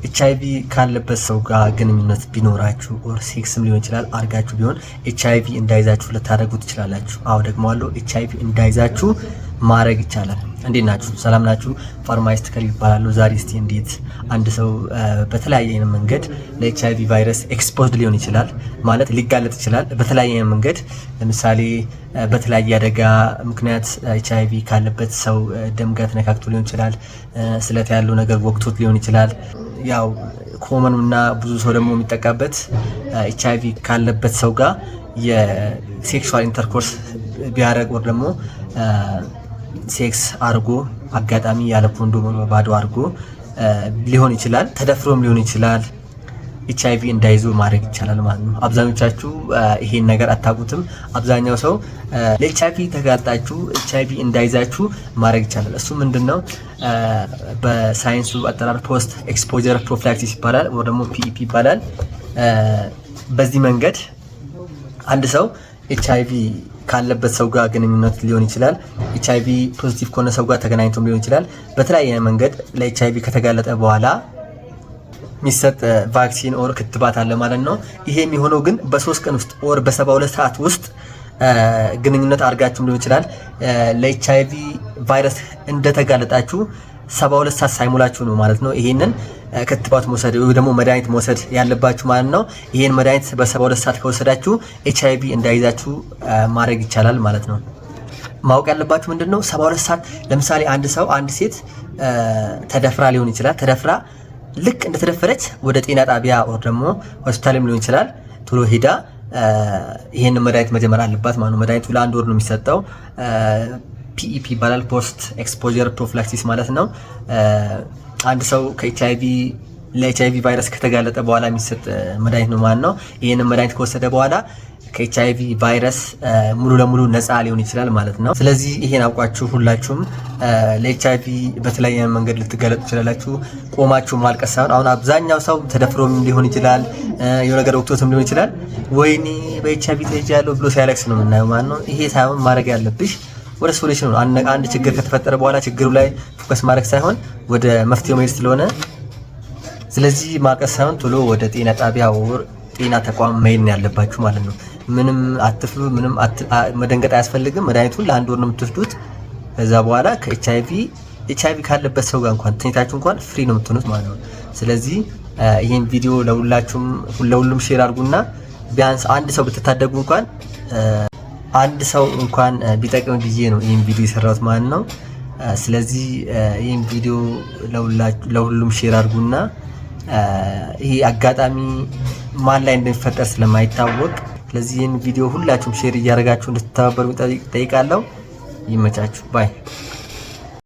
HIV ካለበት ሰው ጋር ግንኙነት ቢኖራችሁ ኦር ሴክስም ሊሆን ይችላል አርጋችሁ ቢሆን HIV እንዳይዛችሁ ልታደርጉ ትችላላችሁ። አዎ ደግሞ አለው HIV እንዳይዛችሁ ማድረግ ይቻላል። እንዴት ናችሁ? ሰላም ናችሁ? ፋርማሲስት ከሪም ይባላል። ዛሬ እስቲ እንዴት አንድ ሰው በተለያየ መንገድ ለኤችአይቪ ቫይረስ ኤክስፖዝድ ሊሆን ይችላል ማለት ሊጋለጥ ይችላል በተለያየ መንገድ። ለምሳሌ በተለያየ አደጋ ምክንያት ኤችአይቪ ካለበት ሰው ደም ጋር ተነካክቶ ሊሆን ይችላል፣ ስለት ያለው ነገር ወቅቶት ሊሆን ይችላል። ያው ኮመንና ብዙ ሰው ደግሞ የሚጠቃበት ኤችአይቪ ካለበት ሰው ጋር የሴክሹዋል ኢንተርኮርስ ቢያደርግ ወር ደግሞ ሴክስ አርጎ አጋጣሚ ያለ ኮንዶም ባዶ አርጎ ሊሆን ይችላል፣ ተደፍሮም ሊሆን ይችላል። ኤችአይቪ እንዳይዙ ማድረግ ይቻላል ማለት ነው። አብዛኞቻችሁ ይሄን ነገር አታውቁትም። አብዛኛው ሰው ለኤችአይቪ ተጋጣችሁ ኤችአይቪ እንዳይዛችሁ ማድረግ ይቻላል። እሱ ምንድነው? በሳይንሱ አጠራር ፖስት ኤክስፖዠር ፕሮፊላክሲስ ይባላል ወይ ደግሞ ፒኢፒ ይባላል። በዚህ መንገድ አንድ ሰው ኤችአይቪ ካለበት ሰው ጋር ግንኙነት ሊሆን ይችላል። ኤችአይቪ ፖዚቲቭ ከሆነ ሰው ጋር ተገናኝቶም ሊሆን ይችላል። በተለያየ መንገድ ለኤችአይቪ ከተጋለጠ በኋላ የሚሰጥ ቫክሲን ኦር ክትባት አለ ማለት ነው። ይሄ የሚሆነው ግን በ3 ቀን ውስጥ ኦር በ72 ሰዓት ውስጥ ግንኙነት አድርጋችሁም ሊሆን ይችላል። ለኤችአይቪ ቫይረስ እንደተጋለጣችሁ 72 ሰዓት ሳይሞላችሁ ነው ማለት ነው ይሄንን ክትባት መውሰድ ወይ ደግሞ መድኃኒት መውሰድ ያለባችሁ ማለት ነው። ይሄን መድኃኒት በ72 ሰዓት ከወሰዳችሁ ኤችአይቪ እንዳይዛችሁ ማድረግ ይቻላል ማለት ነው። ማወቅ ያለባችሁ ምንድነው? 72 ሰዓት ለምሳሌ አንድ ሴት ተደፍራ ሊሆን ይችላል። ተደፍራ ልክ እንደተደፈረች ወደ ጤና ጣቢያ ወይ ደግሞ ሆስፒታልም ሊሆን ይችላል ቶሎ ሄዳ ይሄን መድኃኒት መጀመር አለባት ማለት ነው። መድኃኒቱ ለ1 ወር ነው የሚሰጠው። ፒኢፒ ይባላል፣ ፖስት ኤክስፖዠር ፕሮፊላክሲስ ማለት ነው። አንድ ሰው ለኤችአይቪ ቫይረስ ከተጋለጠ በኋላ የሚሰጥ መድኃኒት ነው ማለት ነው። ይሄንን መድኃኒት ከወሰደ በኋላ ከኤችአይቪ ቫይረስ ሙሉ ለሙሉ ነፃ ሊሆን ይችላል ማለት ነው። ስለዚህ ይሄን አውቃችሁ ሁላችሁም ለኤችአይቪ በተለያየ መንገድ ልትጋለጡ ትችላላችሁ። ቆማችሁ ማልቀስ ሳይሆን አሁን አብዛኛው ሰው ተደፍሮም ሊሆን ይችላል፣ የሆነ ነገር ወቅቶትም ሊሆን ይችላል። ወይኔ በኤችአይቪ ተይዣለሁ ብሎ ሲያለቅስ ነው የምናየው ማለት ነው። ይሄ ሳይሆን ማድረግ ያለብሽ ወደ ሶሉሽን ነው። አንድ ችግር ከተፈጠረ በኋላ ችግሩ ላይ ፎከስ ማድረግ ሳይሆን ወደ መፍትሄው መሄድ ስለሆነ፣ ስለዚህ ማልቀስ ሳይሆን ቶሎ ወደ ጤና ጣቢያ ወር ጤና ተቋም መሄድ ያለባችሁ ማለት ነው። ምንም አትፍሉ፣ ምንም መደንገጥ አያስፈልግም። መድኃኒቱን ለ1 ወር ነው የምትወስዱት። ከዛ በኋላ ኤችአይቪ ካለበት ሰው ጋር እንኳን ተኝታችሁ እንኳን ፍሪ ነው የምትሆኑት ማለት ነው። ስለዚህ ይሄን ቪዲዮ ለሁሉም ሼር አድርጉና ቢያንስ አንድ ሰው ብትታደጉ እንኳን አንድ ሰው እንኳን ቢጠቅም ብዬ ነው ይሄን ቪዲዮ የሰራሁት ማለት ነው። ስለዚህ ይሄን ቪዲዮ ለሁሉም ሼር አድርጉና ይሄ አጋጣሚ ማን ላይ እንደሚፈጠር ስለማይታወቅ ስለዚህ ይሄን ቪዲዮ ሁላችሁም ሼር እያደረጋችሁ እንድትተባበሩ ጠይቃለሁ። ይመቻችሁ ባይ